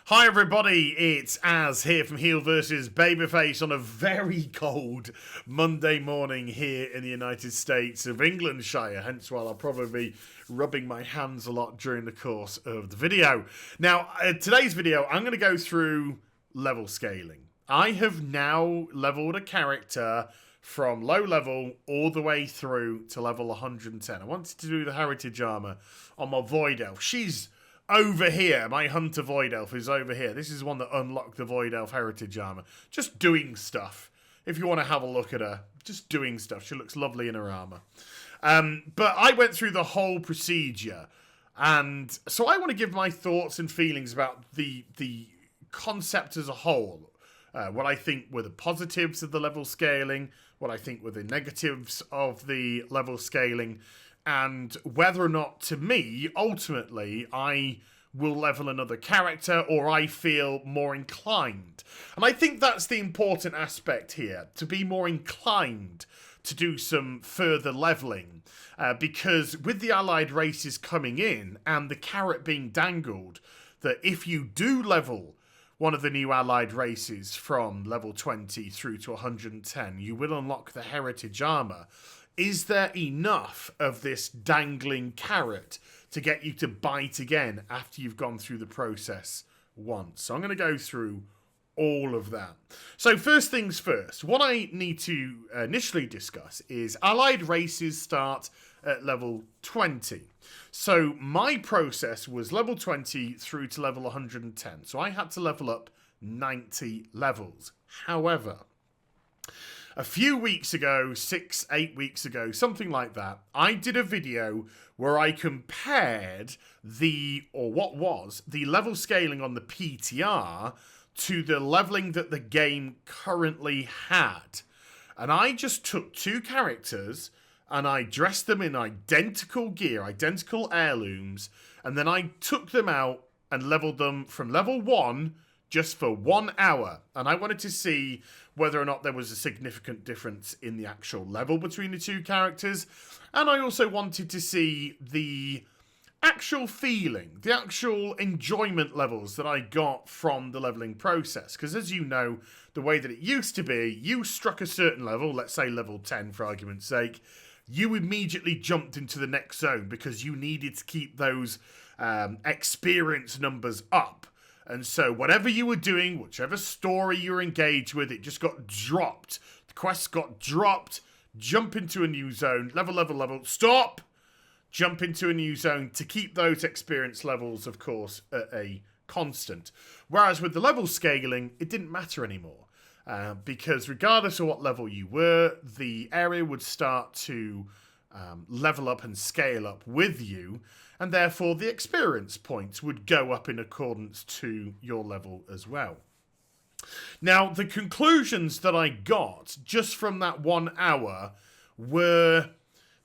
Hi everybody, it's Az here from HeelvsBabyface on a very cold Monday morning here in the United States of Englandshire, hence why I'll probably be rubbing my hands a lot during the course of the video. Now, today's video, I'm going to go through level scaling. I have now leveled a character from low level all the way through to level 110. I wanted to do the heritage armor on my Void Elf. She's over here. My Hunter Void Elf is over here. This is one that unlocked the Void Elf heritage armor. Just doing stuff. If you want to have a look at her, just doing stuff. She looks lovely in her armor. But I went through the whole procedure. And so I want to give my thoughts and feelings about the concept as a whole. What I think were the positives of the level scaling. What I think were the negatives of the level scaling. And whether or not, to me, ultimately, I will level another character or I feel more inclined. And I think that's the important aspect here, to be more inclined to do some further leveling. Because with the allied races coming in and the carrot being dangled, that if you do level one of the new allied races from level 20 through to 110, you will unlock the heritage armor. Is there enough of this dangling carrot to get you to bite again after you've gone through the process once? So I'm going to go through all of that. So first things first, what I need to initially discuss is allied races start at level 20. So my process was level 20 through to level 110. So I had to level up 90 levels. However, a few weeks ago, 6-8 weeks ago, something like that, I did a video where I compared the level scaling on the PTR to the leveling that the game currently had. And I just took two characters and I dressed them in identical gear, identical heirlooms, and then I took them out and leveled them from level 1 just for 1 hour. And I wanted to see whether or not there was a significant difference in the actual level between the two characters. And I also wanted to see the actual feeling, the actual enjoyment levels that I got from the leveling process. Because as you know, the way that it used to be, you struck a certain level, let's say level 10 for argument's sake, you immediately jumped into the next zone because you needed to keep those experience numbers up. And so whatever you were doing, whichever story you were engaged with, it just got dropped. The quests got dropped. Jump into a new zone. Level. Stop! Jump into a new zone to keep those experience levels, of course, at a constant. Whereas with the level scaling, it didn't matter anymore. Because regardless of what level you were, the area would start to level up and scale up with you, and therefore the experience points would go up in accordance to your level as well. Now, the conclusions that I got just from that 1 hour were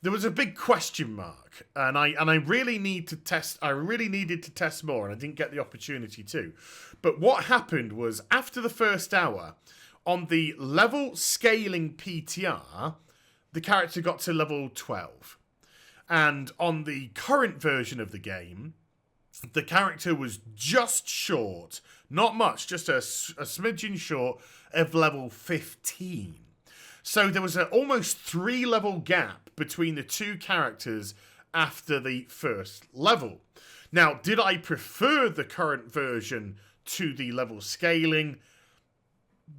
there was a big question mark, and I really need to test. I really needed to test more, and I didn't get the opportunity to. But what happened was after the first hour, on the level scaling PTR, the character got to level 12. And on the current version of the game, the character was just short, not much, just a smidgen short of level 15. So there was an almost 3-level gap between the two characters after the first level. Now, did I prefer the current version to the level scaling?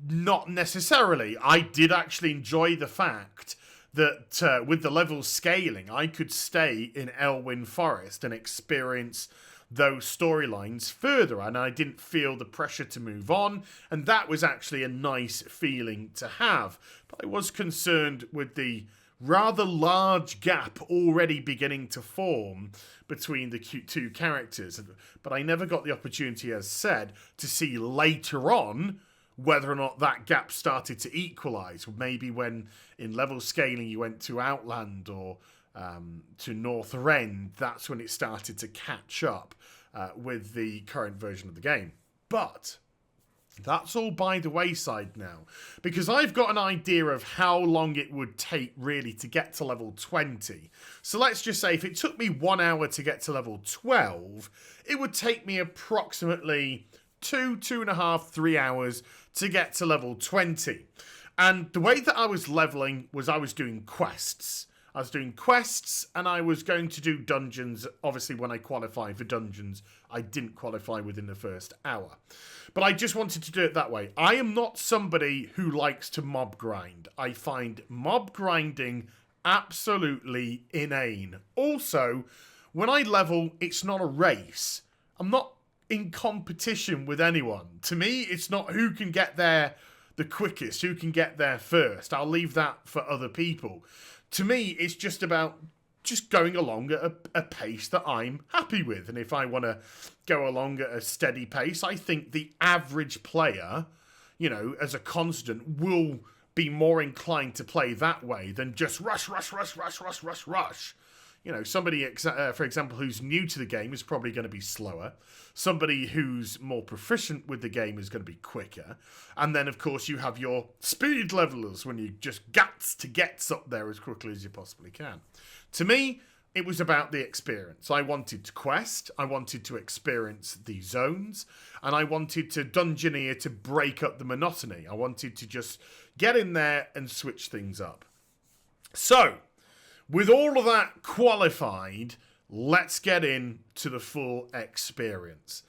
Not necessarily. I did actually enjoy the fact that with the level scaling, I could stay in Elwyn Forest and experience those storylines further, and I didn't feel the pressure to move on, and that was actually a nice feeling to have. But I was concerned with the rather large gap already beginning to form between the two characters, but I never got the opportunity, as said, to see later on whether or not that gap started to equalise. Maybe when in level scaling you went to Outland or to North Rend, that's when it started to catch up with the current version of the game. But that's all by the wayside now, because I've got an idea of how long it would take really to get to level 20. So let's just say if it took me 1 hour to get to level 12, it would take me approximately two and a half, 3 hours to get to level 20. And the way that I was leveling was I was doing quests. I was doing quests and I was going to do dungeons. Obviously, when I qualify for dungeons, I didn't qualify within the first hour. But I just wanted to do it that way. I am not somebody who likes to mob grind. I find mob grinding absolutely inane. Also, when I level, it's not a race. I'm not in competition with anyone. To me, it's not who can get there the quickest, who can get there first. I'll leave that for other people. To me, it's just about just going along at a pace that I'm happy with. And if I want to go along at a steady pace, I think the average player, you know, as a constant, will be more inclined to play that way than just rush. You know, somebody, for example, who's new to the game is probably going to be slower. Somebody who's more proficient with the game is going to be quicker. And then, of course, you have your speed levelers when you just guts to get up there as quickly as you possibly can. To me, it was about the experience. I wanted to quest, I wanted to experience the zones, and I wanted to dungeoneer to break up the monotony. I wanted to just get in there and switch things up. So, with all of that qualified, let's get into the full experience.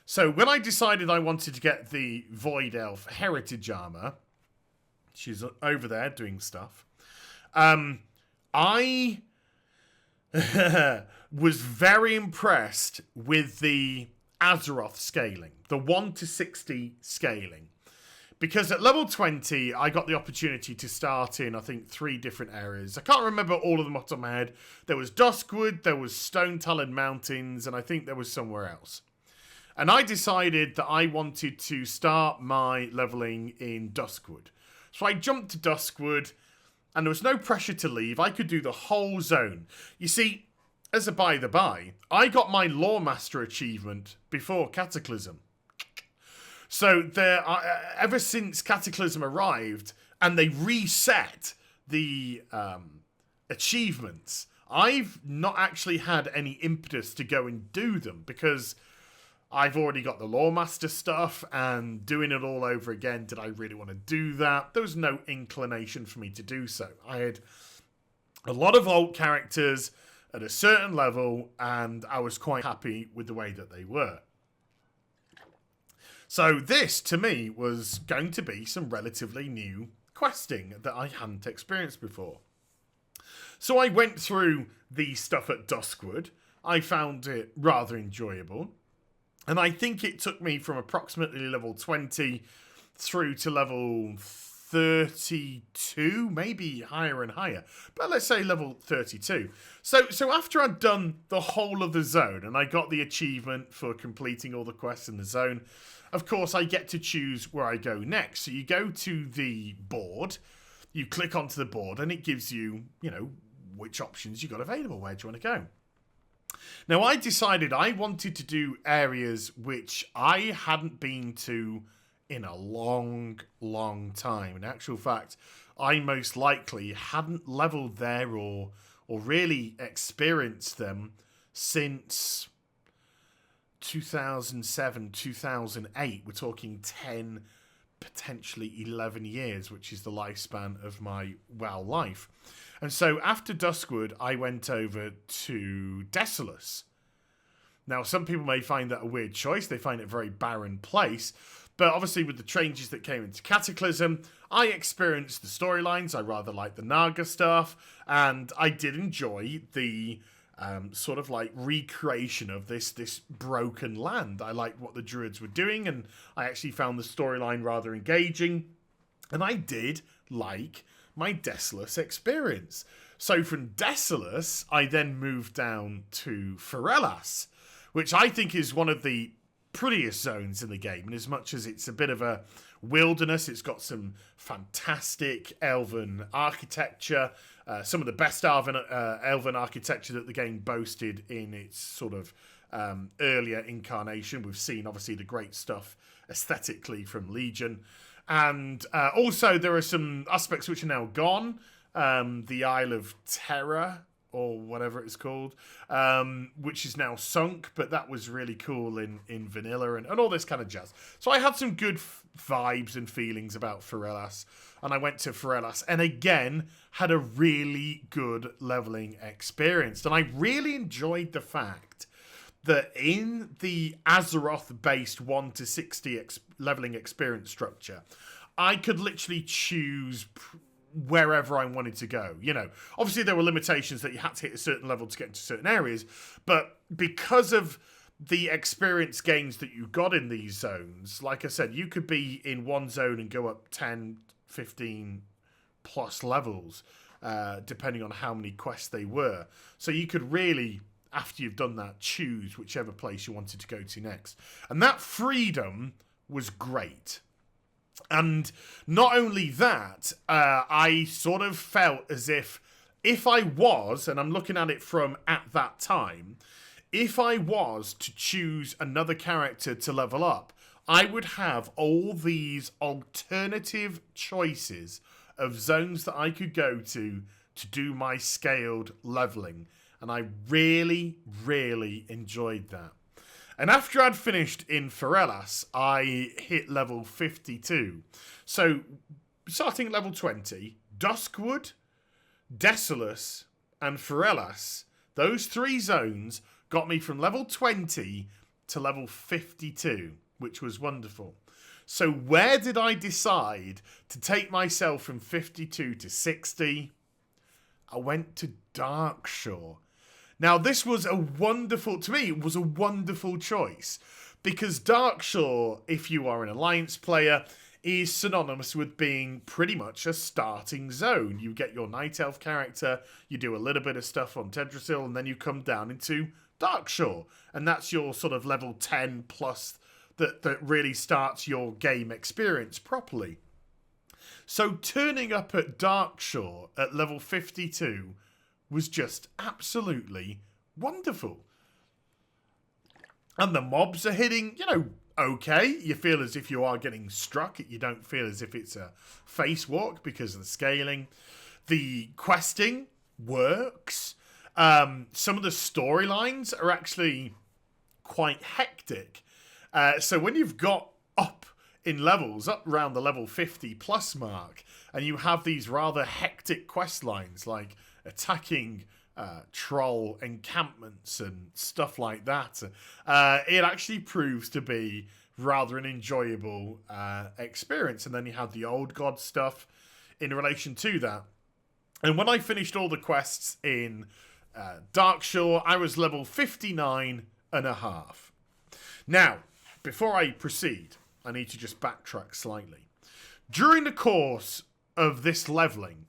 So when I decided I wanted to get the Void Elf Heritage Armor, she's over there doing stuff, I was very impressed with the Azeroth scaling, the 1 to 60 scaling. Because at level 20, I got the opportunity to start in, I think, 3 different areas. I can't remember all of them off the top of my head. There was Duskwood, there was Stone Talon Mountains, and I think there was somewhere else. And I decided that I wanted to start my leveling in Duskwood. So I jumped to Duskwood, and there was no pressure to leave. I could do the whole zone. You see, as a by-the-by, I got my Lore Master achievement before Cataclysm. So there, ever since Cataclysm arrived and they reset the achievements, I've not actually had any impetus to go and do them because I've already got the Lore Master stuff, and doing it all over again, did I really want to do that? There was no inclination for me to do so. I had a lot of old characters at a certain level, and I was quite happy with the way that they were. So this, to me, was going to be some relatively new questing that I hadn't experienced before. So I went through the stuff at Duskwood. I found it rather enjoyable. And I think it took me from approximately level 20 through to level 32, maybe higher and higher. But let's say level 32. So after I'd done the whole of the zone and I got the achievement for completing all the quests in the zone, of course, I get to choose where I go next. So you go to the board, you click onto the board, and it gives you, you know, which options you got available. Where do you want to go? Now, I decided I wanted to do areas which I hadn't been to in a long, long time. In actual fact, I most likely hadn't leveled there or really experienced them since 2007, 2008. We're talking 10, potentially 11 years, which is the lifespan of my WoW life. And so after Duskwood, I went over to Desolace. Now, some people may find that a weird choice. They find it a very barren place. But obviously, with the changes that came into Cataclysm, I experienced the storylines. I rather liked the Naga stuff. And I did enjoy the sort of like recreation of this broken land. I liked what the Druids were doing, and I actually found the storyline rather engaging. And I did like my Desolace experience. So from Desolace, I then moved down to Forellas, which I think is one of the prettiest zones in the game. And as much as it's a bit of a wilderness, it's got some fantastic elven architecture, some of the best elven architecture that the game boasted in its sort of earlier incarnation. We've seen, obviously, the great stuff aesthetically from Legion. And also there are some aspects which are now gone. The Isle of Terror or whatever it's called, which is now sunk, but that was really cool in vanilla and all this kind of jazz. So I had some good vibes and feelings about Forellas, and I went to Forellas, and again, had a really good leveling experience. And I really enjoyed the fact that in the Azeroth-based 1 to 60 leveling experience structure, I could literally choose wherever I wanted to go. You know, obviously there were limitations that you had to hit a certain level to get into certain areas, but because of the experience gains that you got in these zones, like I said, you could be in one zone and go up 10, 15 plus levels, depending on how many quests they were. So you could really, after you've done that, choose whichever place you wanted to go to next. And that freedom was great. And not only that, I sort of felt as if I was, and I'm looking at it from at that time, if I was to choose another character to level up, I would have all these alternative choices of zones that I could go to do my scaled leveling. And I really, really enjoyed that. And after I'd finished in Forellas, I hit level 52. So, starting at level 20, Duskwood, Desolus, and Forellas, those 3 zones got me from level 20 to level 52, which was wonderful. So where did I decide to take myself from 52 to 60? I went to Darkshore. Now, this was to me, it was a wonderful choice, because Darkshore, if you are an Alliance player, is synonymous with being pretty much a starting zone. You get your Night Elf character, you do a little bit of stuff on Tedrassil, and then you come down into Darkshore, and that's your sort of level 10 plus that really starts your game experience properly. So turning up at Darkshore at level 52 was just absolutely wonderful. And the mobs are hitting, okay. You feel as if you are getting struck. You don't feel as if it's a face walk because of the scaling. The questing works. Some of the storylines are actually quite hectic. So when you've got up in levels, up around the level 50 plus mark, and you have these rather hectic quest lines like attacking troll encampments and stuff like that, it actually proves to be rather an enjoyable experience. And then you have the old god stuff in relation to that. And when I finished all the quests in Darkshore, I was level 59 and a half. Now, before I proceed, I need to just backtrack slightly. During the course of this leveling,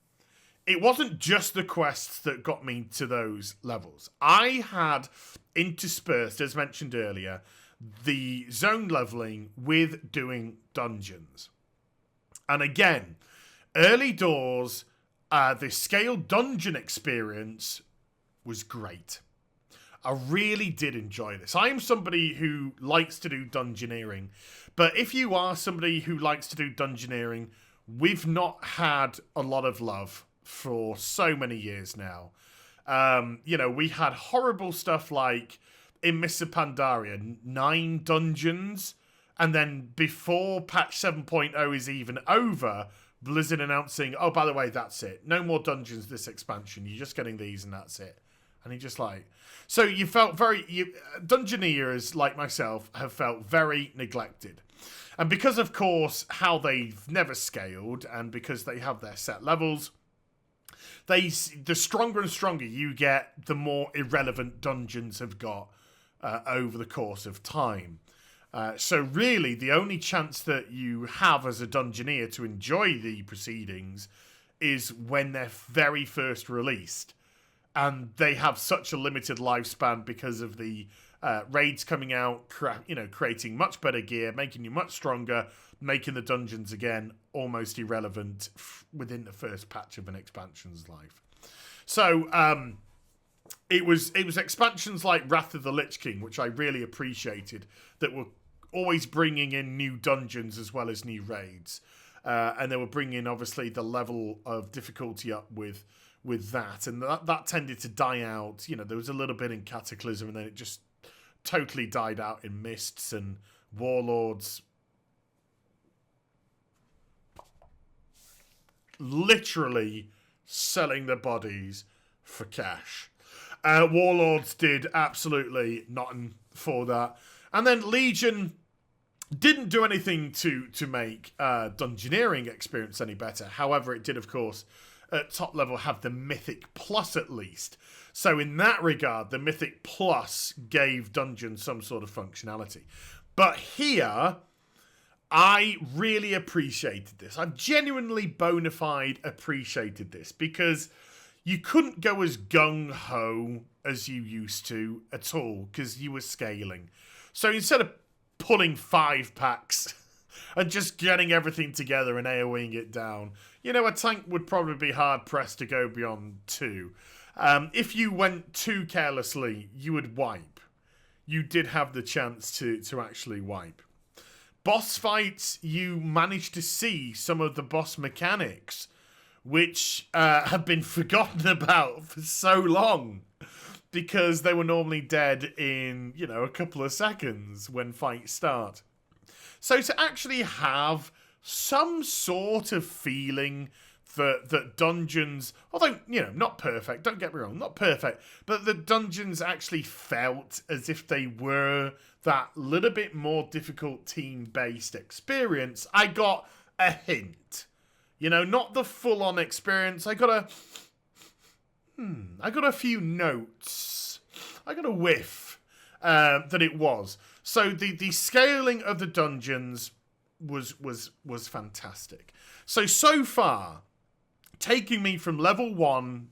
it wasn't just the quests that got me to those levels. I had interspersed, as mentioned earlier, the zone leveling with doing dungeons. And again, early doors, the scaled dungeon experience was great. I really did enjoy this. I am somebody who likes to do dungeoneering, but if you are somebody who likes to do dungeoneering, we've not had a lot of love for so many years now. We had horrible stuff like in Mists of Pandaria, 9 dungeons, and then before patch 7.0 is even over, Blizzard announcing, oh, by the way, that's it. No more dungeons this expansion. You're just getting these and that's it. And he just so you felt dungeoneers like myself have felt very neglected. And because, of course, how they've never scaled and because they have their set levels, the stronger and stronger you get, the more irrelevant dungeons have got over the course of time. So really, the only chance that you have as a dungeoneer to enjoy the proceedings is when they're very first released. And they have such a limited lifespan because of the raids coming out, creating much better gear, making you much stronger, making the dungeons again almost irrelevant within the first patch of an expansion's life. So it was expansions like Wrath of the Lich King, which I really appreciated, that were always bringing in new dungeons as well as new raids, and they were bringing obviously the level of difficulty up with with that, and that tended to die out. There was a little bit in Cataclysm, and then it just totally died out in Mists and Warlords. Literally selling the bodies for cash. Warlords did absolutely nothing for that. And then Legion didn't do anything to make Dungeoneering experience any better. However, it did, of course, at top level have the Mythic Plus at least. So in that regard, the Mythic Plus gave Dungeon some sort of functionality. But here, I really appreciated this. I've genuinely bona fide appreciated this because you couldn't go as gung-ho as you used to at all because you were scaling. So instead of pulling 5 packs and just getting everything together and AoEing it down, a tank would probably be hard-pressed to go beyond 2. If you went too carelessly, you would wipe. You did have the chance to actually wipe. Boss fights, you managed to see some of the boss mechanics, which have been forgotten about for so long because they were normally dead in, a couple of seconds when fights start. So to actually have some sort of feeling that dungeons, although, not perfect, don't get me wrong, not perfect, but the dungeons actually felt as if they were that little bit more difficult team-based experience, I got a hint. Not the full-on experience. I got a few notes. I got a whiff that it was. So the scaling of the dungeons was fantastic. So far, taking me from level 1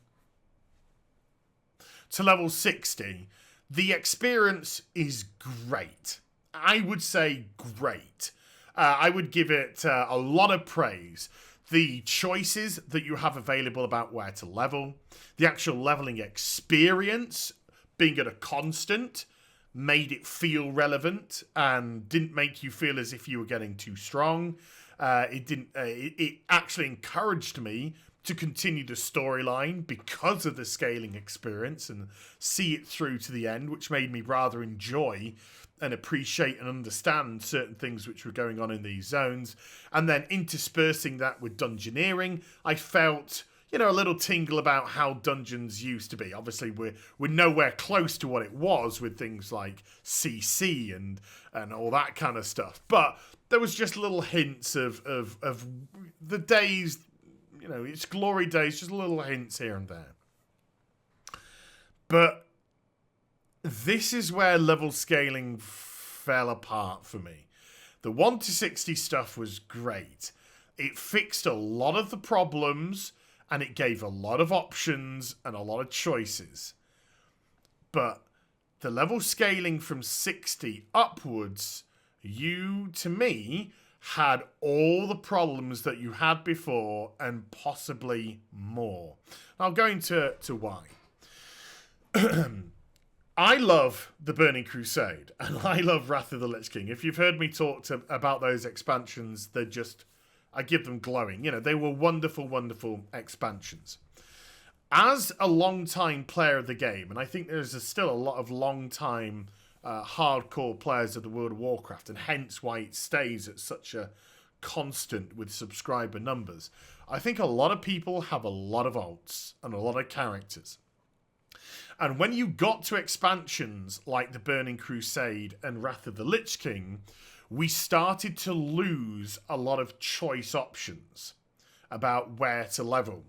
to level 60, the experience is great. I would say great. I would give it a lot of praise. The choices that you have available about where to level, the actual leveling experience, being at a constant, made it feel relevant and didn't make you feel as if you were getting too strong. It actually encouraged me to continue the storyline because of the scaling experience and see it through to the end, which made me rather enjoy and appreciate and understand certain things which were going on in these zones. And then interspersing that with Dungeoneering, I felt, a little tingle about how dungeons used to be. Obviously, we're nowhere close to what it was with things like CC and all that kind of stuff. But there was just little hints of the days, it's glory days, just little hints here and there. But this is where level scaling fell apart for me. The 1 to 60 stuff was great. It fixed a lot of the problems and it gave a lot of options and a lot of choices. But the level scaling from 60 upwards, to me, had all the problems that you had before and possibly more. I'll go into why. I love the Burning Crusade and I love Wrath of the Lich King. If you've heard me talk about those expansions, I give them glowing. They were wonderful, wonderful expansions. As a long-time player of the game, and I think there's still a lot of long-time hardcore players of the World of Warcraft, and hence why it stays at such a constant with subscriber numbers. I think a lot of people have a lot of alts and a lot of characters. And when you got to expansions like the Burning Crusade and Wrath of the Lich King, we started to lose a lot of choice options about where to level.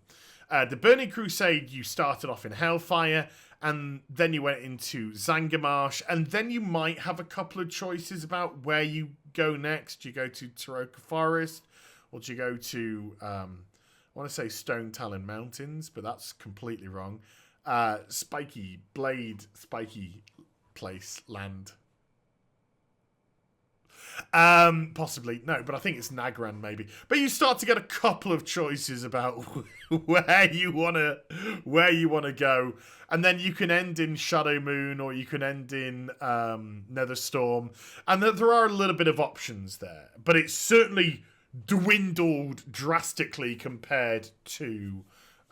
The Burning Crusade, you started off in Hellfire, and then you went into Zangarmarsh, and then you might have a couple of choices about where you go next. Do you go to Taroka Forest, or do you go to, I want to say Stone Talon Mountains, but that's completely wrong. Spiky place, land. Possibly. No, but I think it's Nagran maybe. But you start to get a couple of choices about where you wanna go. And then you can end in Shadow Moon or you can end in Netherstorm. And there are a little bit of options there. But it's certainly dwindled drastically compared to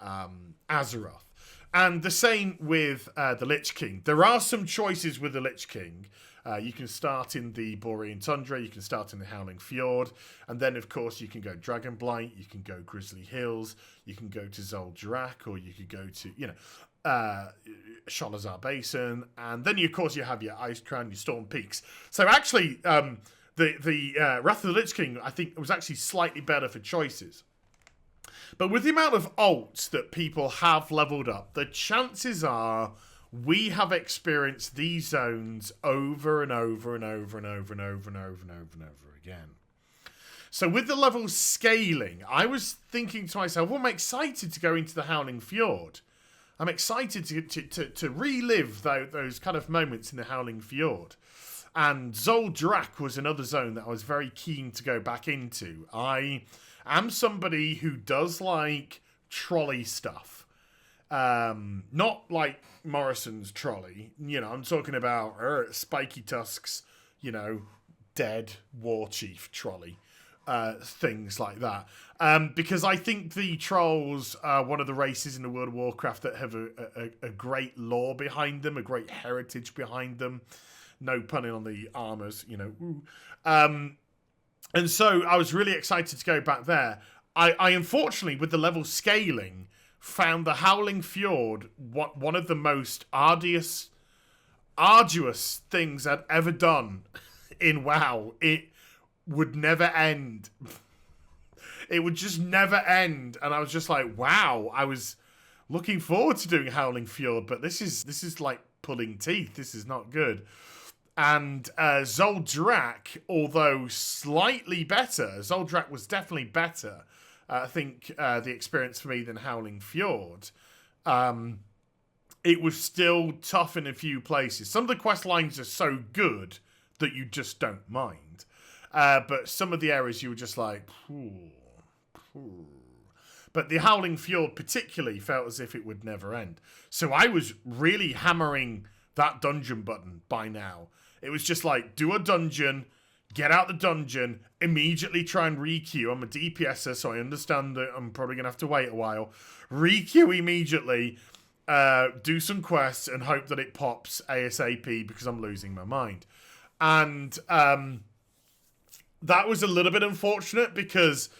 Azeroth. And the same with the Lich King. There are some choices with the Lich King. You can start in the Borean Tundra, you can start in the Howling Fjord, and then, of course, you can go Dragonblight, you can go Grizzly Hills, you can go to Zul'Jurek, or you could go to, Sholazar Basin, and then, of course, you have your Ice Crown, your Storm Peaks. So, actually, the Wrath of the Lich King, I think, was actually slightly better for choices. But with the amount of alts that people have leveled up, the chances are we have experienced these zones over and over and over and over and over and over and over and over again. So with the levels scaling, I was thinking to myself, well, I'm excited to go into the Howling Fjord. I'm excited to relive those kind of moments in the Howling Fjord. And Zul'Jurek was another zone that I was very keen to go back into. I am somebody who does like trolley stuff. Not like Morrison's trolley. I'm talking about Spiky Tusk's, dead war chief trolley. Things like that. Because I think the trolls are one of the races in the World of Warcraft that have a great lore behind them, a great heritage behind them. No punning on the armors, and so I was really excited to go back there. I unfortunately, with the level scaling, found the Howling Fjord one of the most arduous things I'd ever done in WoW. It would never end. It would just never end, and I was just like, wow. I was looking forward to doing Howling Fjord, but this is like pulling teeth. This is not good. And Zul'Jurek, although slightly better, Zul'Jurek was definitely better. I think the experience for me than Howling Fjord. It was still tough in a few places. Some of the quest lines are so good that you just don't mind. But some of the areas you were just like, But the Howling Fjord particularly felt as if it would never end. So I was really hammering that dungeon button by now. It was just like, do a dungeon, get out the dungeon, immediately try and re-queue. I'm a DPSer, so I understand that I'm probably going to have to wait a while. Re-queue immediately, do some quests, and hope that it pops ASAP because I'm losing my mind. And that was a little bit unfortunate because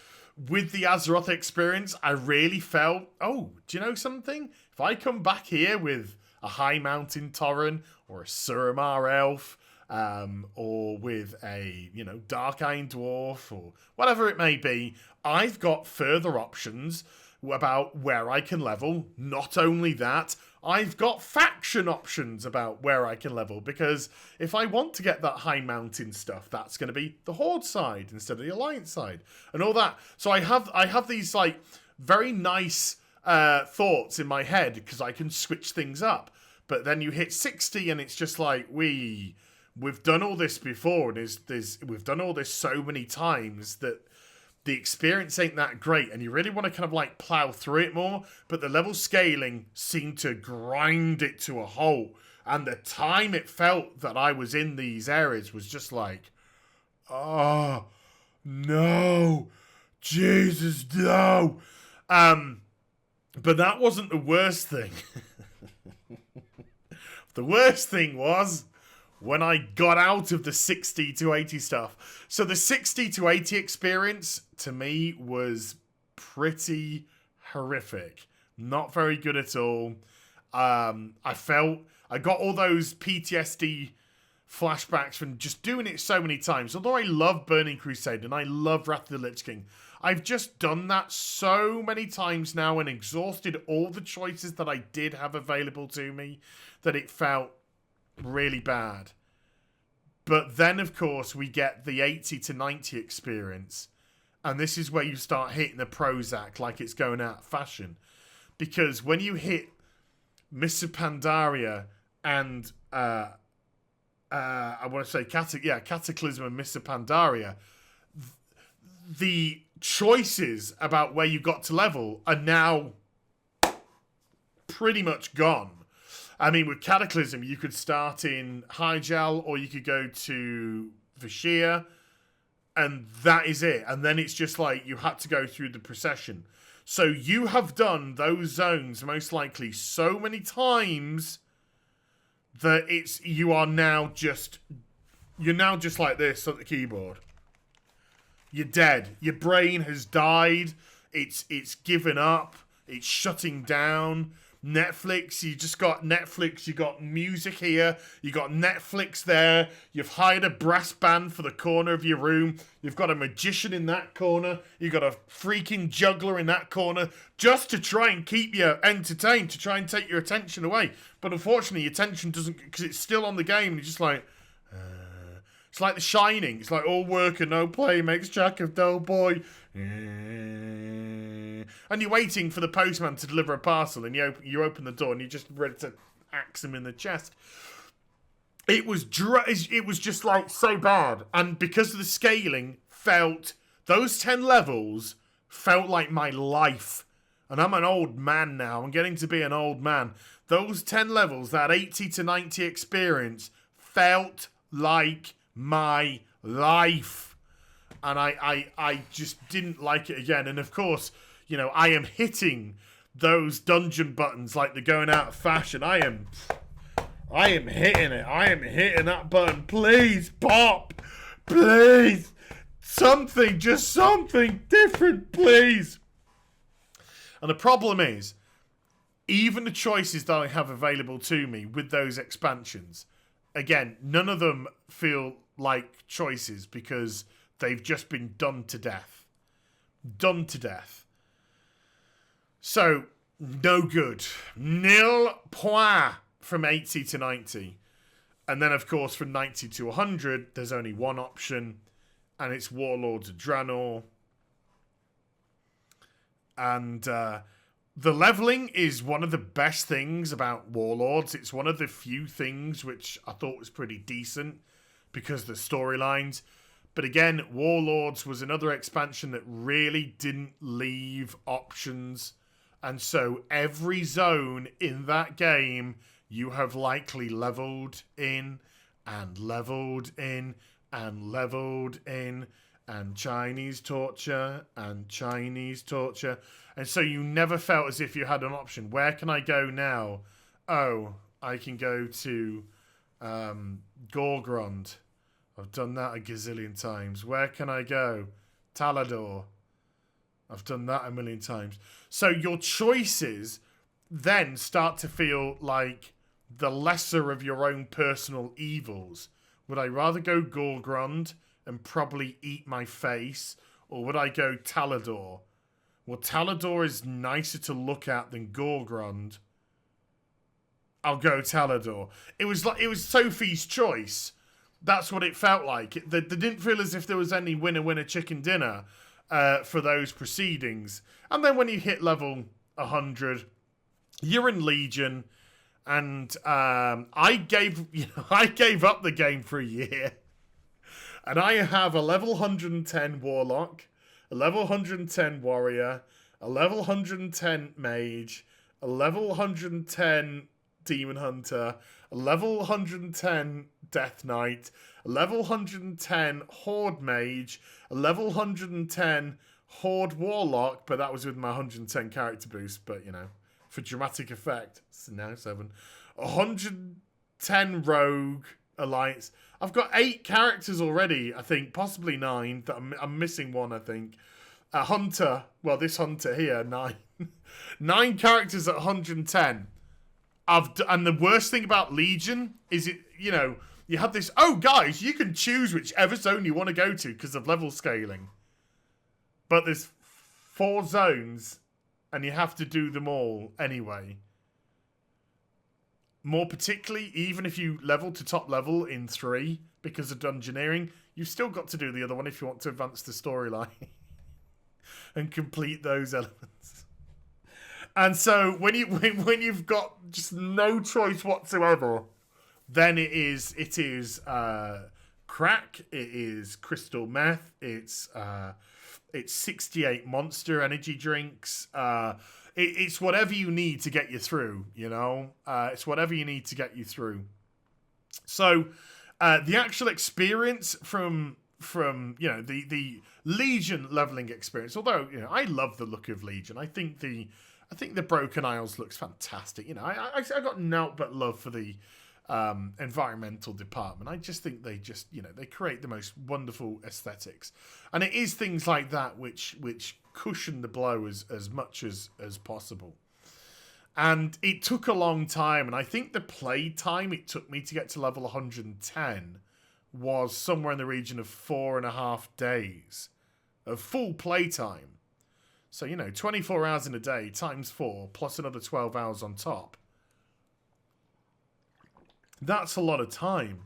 with the Azeroth experience, I really felt, do you know something? If I come back here with a High Mountain Tauren or a Suramar Elf, or with a, Dark Iron Dwarf or whatever it may be, I've got further options about where I can level. Not only that, I've got faction options about where I can level, because if I want to get that High Mountain stuff, that's going to be the Horde side instead of the Alliance side and all that. So I have these like very nice thoughts in my head because I can switch things up. But then you hit 60 and it's just like, we've done all this before, and we've done all this so many times that the experience ain't that great, and you really want to kind of like plow through it more, but the level scaling seemed to grind it to a halt, and the time it felt that I was in these areas was just like, oh, no, Jesus, no. But that wasn't the worst thing. The worst thing was when I got out of the 60 to 80 stuff. So the 60 to 80 experience, to me, was pretty horrific. Not very good at all. I got all those PTSD flashbacks from just doing it so many times. Although I love Burning Crusade and I love Wrath of the Lich King, I've just done that so many times now and exhausted all the choices that I did have available to me that it felt really bad. But then, of course, we get the 80 to 90 experience. And this is where you start hitting the Prozac like it's going out of fashion. Because when you hit Mists of Pandaria and I want to say Cataclysm and Mists of Pandaria, the choices about where you got to level are now pretty much gone. I mean, with Cataclysm, you could start in Hyjal, or you could go to Vashia, and that is it. And then it's just like you had to go through the procession. So you have done those zones most likely so many times that you're now just like this at the keyboard. You're dead. Your brain has died. It's given up. It's shutting down. Netflix, you just got Netflix, you got music here, you got Netflix there, you've hired a brass band for the corner of your room, you've got a magician in that corner, you've got a freaking juggler in that corner, just to try and keep you entertained, to try and take your attention away. But unfortunately, your attention doesn't, because it's still on the game, and you're just like, it's like The Shining. It's like all work and no play makes Jack a dull boy. And you're waiting for the postman to deliver a parcel, and you open the door and you're just ready to axe him in the chest. It was just like so bad, and because of the scaling, those 10 levels felt like my life. And I'm an old man now. I'm getting to be an old man. Those 10 levels, that 80 to 90 experience, felt like my life. And I just didn't like it again. And of course, I am hitting those dungeon buttons like they're going out of fashion. I am hitting it. I am hitting that button. Please, pop. Please. Just something different, please. And the problem is, even the choices that I have available to me with those expansions, again, none of them feel like choices because they've just been done to death. Done to death. So, no good. Nil point from 80 to 90. And then, of course, from 90 to 100, there's only one option, and it's Warlords of Draenor. And the leveling is one of the best things about Warlords. It's one of the few things which I thought was pretty decent because of the storylines. But again, Warlords was another expansion that really didn't leave options. And so every zone in that game, you have likely leveled in and leveled in and leveled in and Chinese torture and Chinese torture. And so you never felt as if you had an option. Where can I go now? Oh, I can go to Gorgrond. I've done that a gazillion times. Where can I go? Talador. I've done that a million times. So your choices then start to feel like the lesser of your own personal evils. Would I rather go Gorgrond and probably eat my face, or would I go Talador? Well, Talador is nicer to look at than Gorgrond. I'll go Talador. It was Sophie's choice. That's what it felt like. They didn't feel as if there was any winner chicken dinner for those proceedings. And then when you hit level 100, you're in Legion, and I gave up the game for a year, and I have a level 110 Warlock, a level 110 Warrior, a level 110 Mage, a level 110 Demon Hunter, a level 110 Death Knight, a level 110 Horde Mage, a level 110 Horde Warlock, but that was with my 110 character boost, but for dramatic effect, it's now 7. 110 Rogue Alliance. I've got 8 characters already, I think, possibly 9. That I'm missing one, I think. A Hunter, well, this Hunter here, 9. 9 characters at 110. And the worst thing about Legion is you have this, oh guys, you can choose whichever zone you want to go to because of level scaling. But there's 4 zones and you have to do them all anyway. More particularly, even if you level to top level in 3 because of dungeoneering, you've still got to do the other one if you want to advance the storyline and complete those elements. And so when you've got just no choice whatsoever, then it is crack, it is crystal meth, it's 68 Monster energy drinks. It's whatever you need to get you through. It's whatever you need to get you through. So the actual experience from from, you know, the Legion leveling experience. Although, you know, I love the look of Legion. I think the Broken Isles looks fantastic. You know, I got naught but love for the environmental department. I just think they just, you know, they create the most wonderful aesthetics, and it is things like that which cushion the blow as much as possible. And it took a long time, and I think the play time it took me to get to level 110 was somewhere in the region of 4.5 days of full play time. So, you know, 24 hours in a day times 4 plus another 12 hours on top. That's a lot of time.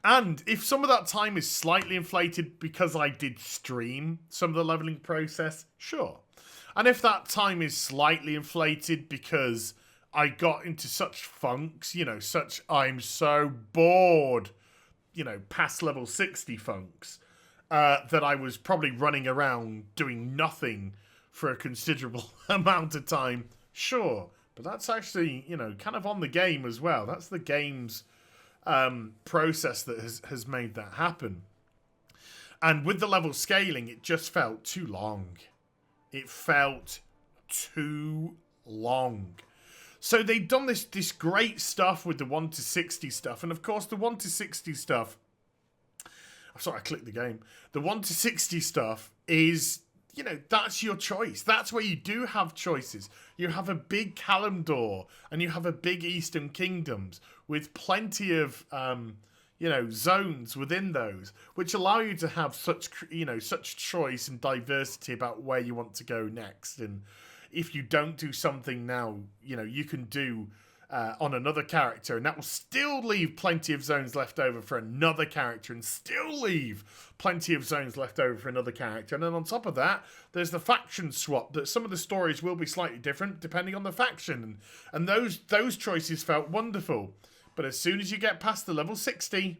And if some of that time is slightly inflated because I did stream some of the leveling process, sure. And if that time is slightly inflated because I got into such funks, you know, such I'm so bored, you know, past level 60 funks, that I was probably running around doing nothing for a considerable amount of time, sure. But that's actually, you know, kind of on the game as well. That's the game's process that has made that happen. And with the level scaling, it just felt too long. It felt too long. So they'd done this great stuff with the 1 to 60 stuff. And of course, the 1 to 60 stuff... I'm sorry, I clicked the game. The 1 to 60 stuff is... You know, that's your choice. That's where you do have choices. You have a big Kalimdor and you have a big Eastern Kingdoms with plenty of, you know, zones within those, which allow you to have such, you know, such choice and diversity about where you want to go next. And if you don't do something now, you know, you can do on another character, and that will still leave plenty of zones left over for another character, and still leave plenty of zones left over for another character. And then on top of that, there's the faction swap, that some of the stories will be slightly different depending on the faction, and those choices felt wonderful. But as soon as you get past the level 60,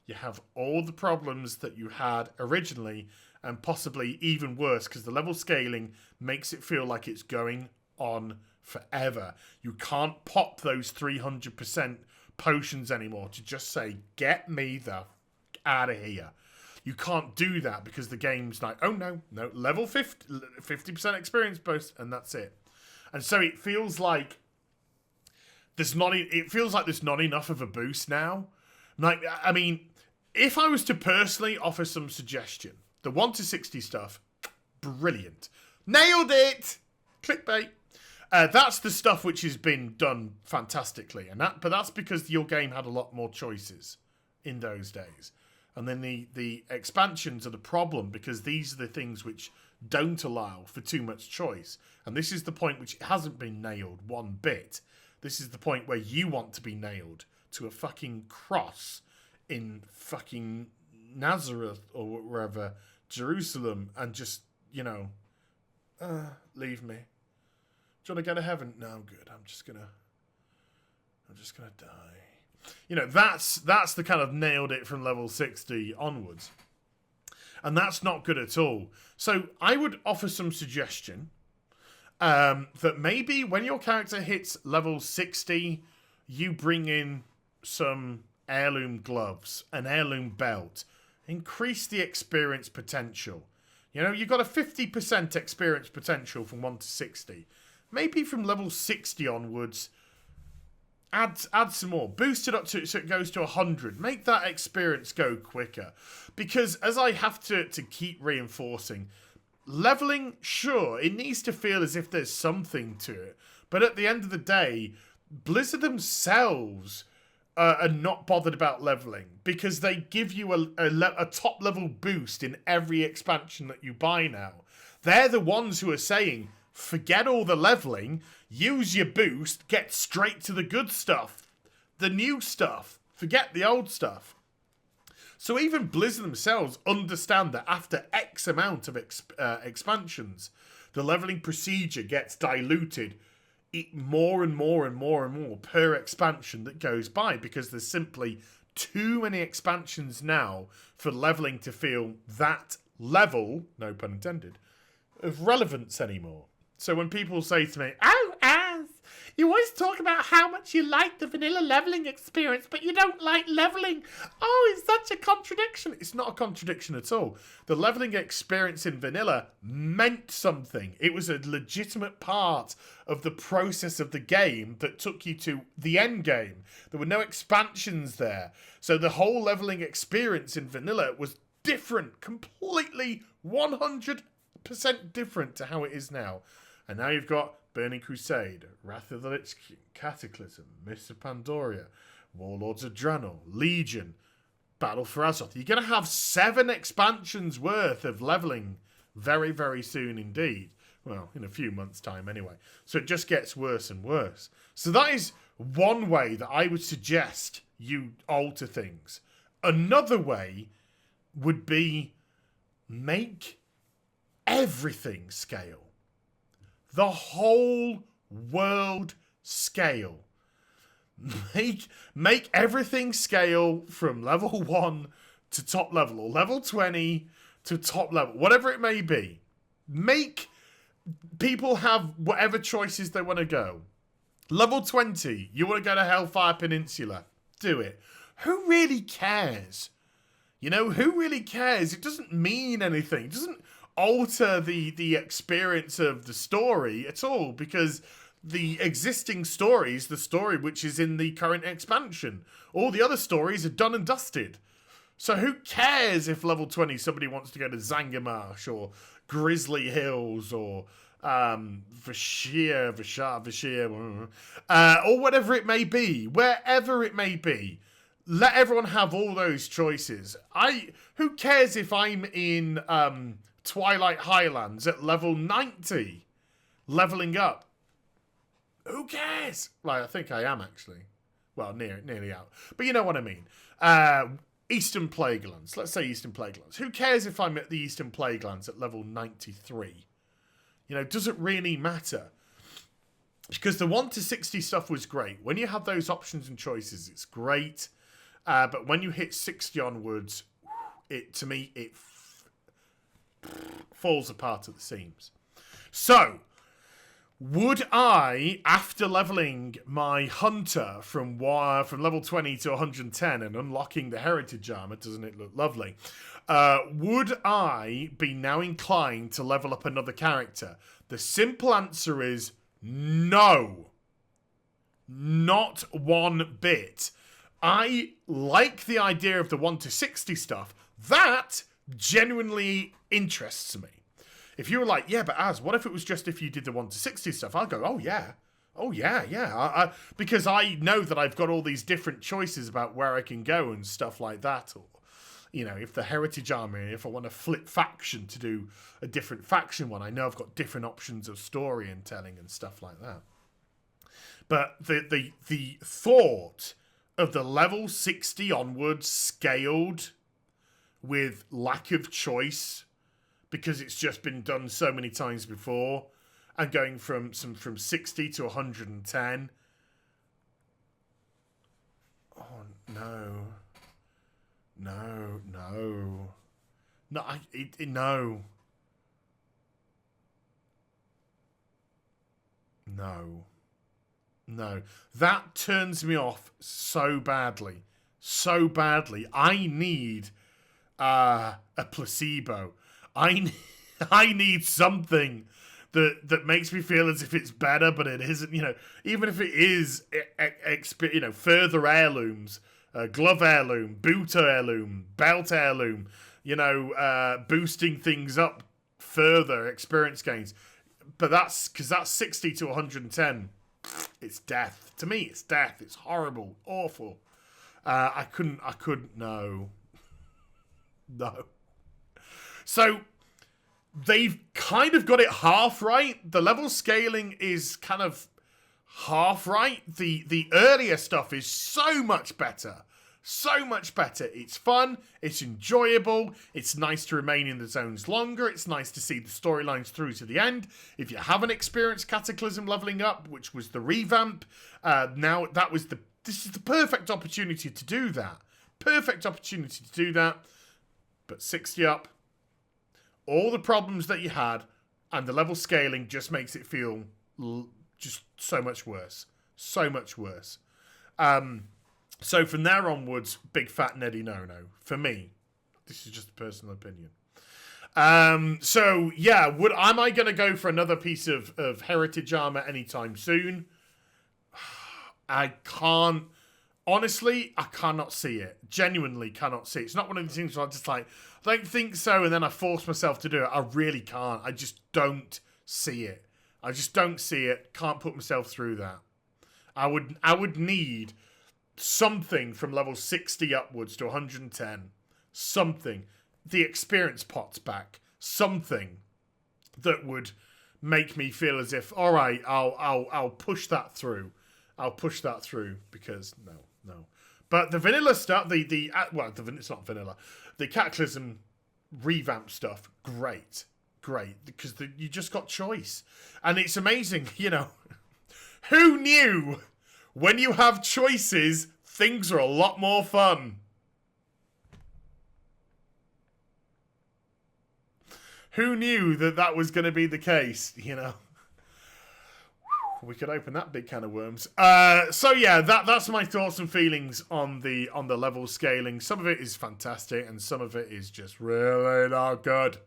you have all the problems that you had originally, and possibly even worse, because the level scaling makes it feel like it's going on forever. You can't pop those 300% potions anymore to just say, get me the out of here. You can't do that because the game's like, oh no, level 50% experience boost, and that's it. And so it feels like there's not enough of a boost now. Like, I mean, if I was to personally offer some suggestion, the 1 to 60 stuff, brilliant. Nailed it! Clickbait. That's the stuff which has been done fantastically, but that's because your game had a lot more choices in those days. And then the expansions are the problem, because these are the things which don't allow for too much choice. And this is the point which hasn't been nailed one bit. This is the point where you want to be nailed to a fucking cross in fucking Nazareth or wherever, Jerusalem, and just, you know, leave me. Do you want to go to heaven? No, I'm good. I'm just gonna die. You know, that's the kind of nailed it from level 60 onwards. And that's not good at all. So I would offer some suggestion that maybe when your character hits level 60, you bring in some heirloom gloves, an heirloom belt. Increase the experience potential. You know, you've got a 50% experience potential from 1 to 60. Maybe from level 60 onwards, add some more. Boost it up so it goes to 100. Make that experience go quicker. Because as I have to keep reinforcing, leveling, sure, it needs to feel as if there's something to it. But at the end of the day, Blizzard themselves are not bothered about leveling, because they give you a top level boost in every expansion that you buy now. They're the ones who are saying, forget all the leveling, use your boost, get straight to the good stuff, the new stuff, forget the old stuff. So even Blizzard themselves understand that after X amount of expansions, the leveling procedure gets diluted more and more per expansion that goes by, because there's simply too many expansions now for leveling to feel that level, no pun intended, of relevance anymore. So when people say to me, oh, Az, You always talk about how much you like the vanilla leveling experience, but you don't like leveling. Oh, it's such a contradiction. It's not a contradiction at all. The leveling experience in vanilla meant something. It was a legitimate part of the process of the game that took you to the end game. There were no expansions there. So the whole leveling experience in vanilla was different, completely 100% different to how it is now. And now you've got Burning Crusade, Wrath of the Lich King, Cataclysm, Mists of Pandaria, Warlords of Draenor, Legion, Battle for Azeroth. You're going to have 7 expansions worth of leveling very, very soon indeed. Well, in a few months' time anyway. So it just gets worse and worse. So that is one way that I would suggest you alter things. Another way would be make everything scale. The whole world scale. Make everything scale from level 1 to top level, or level 20 to top level, whatever it may be. Make people have whatever choices they want to go. Level 20, you want to go to Hellfire Peninsula, do it. Who really cares? You know, who really cares? It doesn't mean anything. It doesn't alter the experience of the story at all, because the existing story is the story which is in the current expansion. All the other stories are done and dusted. So who cares if level 20 somebody wants to go to Zangarmarsh or Grizzly Hills or Vashir, or whatever it may be, wherever it may be. Let everyone have all those choices. Who cares if I'm in Twilight Highlands at level 90, leveling up? Who cares? Like, I think I am actually. Well, nearly out. But you know what I mean. Eastern Plaguelands. Let's say Eastern Plaguelands. Who cares if I'm at the Eastern Plaguelands at level 93? You know, does it really matter? Because the 1 to 60 stuff was great. When you have those options and choices, it's great. But when you hit 60 onwards, to me, it falls apart at the seams. So, would I, after leveling my hunter from level 20 to 110 and unlocking the heritage armor, doesn't it look lovely? Would I be now inclined to level up another character? The simple answer is no. Not one bit. I like the idea of the 1 to 60 stuff. That genuinely interests me. If you were like, yeah, but Az, what if it was just if you did the 1 to 60 stuff? I'll go, oh yeah. Because I know that I've got all these different choices about where I can go and stuff like that. Or, you know, if the Heritage Army, if I want to flip faction to do a different faction one, I know I've got different options of story and telling and stuff like that. But the thought of the level 60 onwards scaled with lack of choice, because it's just been done so many times before, and going from 60 to 110. Oh no. No. That turns me off so badly. I need a placebo. I need something that makes me feel as if it's better, but it isn't. You know, even if it is, further heirlooms, glove heirloom, boot heirloom, belt heirloom. You know, boosting things up further, experience gains. But that's because that's 60 to 110. It's death. To me, it's death. It's horrible, awful. I couldn't. No. So they've kind of got it half right. The level scaling is kind of half right. The earlier stuff is so much better. It's fun. It's enjoyable. It's nice to remain in the zones longer. It's nice to see the storylines through to the end. If you haven't experienced Cataclysm leveling up, which was the revamp, this is the perfect opportunity to do that. But 60 up, all the problems that you had, and the level scaling just makes it feel Just so much worse. So much worse. So from there onwards, big fat Neddy no-no. For me. This is just a personal opinion. So, yeah, am I going to go for another piece of heritage armor anytime soon? I can't. Honestly, I cannot see it. Genuinely cannot see it. It's not one of these things where I'm just like, I don't think so, and then I force myself to do it. I really can't. I just don't see it. I just don't see it. Can't put myself through that. I would need something from level 60 upwards to 110. Something. The experience pot's back. Something that would make me feel as if, all right, I'll push that through. I'll push that through because no. But the vanilla stuff, it's not vanilla. The Cataclysm revamp stuff, great, because you just got choice, and it's amazing. You know, who knew when you have choices, things are a lot more fun. Who knew that was going to be the case, you know? We could open that big can of worms. So yeah, that's my thoughts and feelings on the level scaling. Some of it is fantastic, and some of it is just really not good.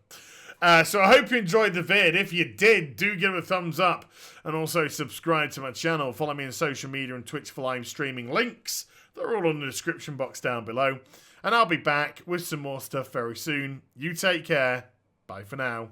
So I hope you enjoyed the vid. If you did, do give it a thumbs up, and also subscribe to my channel. Follow me on social media and Twitch for live streaming links. They're all in the description box down below. And I'll be back with some more stuff very soon. You take care. Bye for now.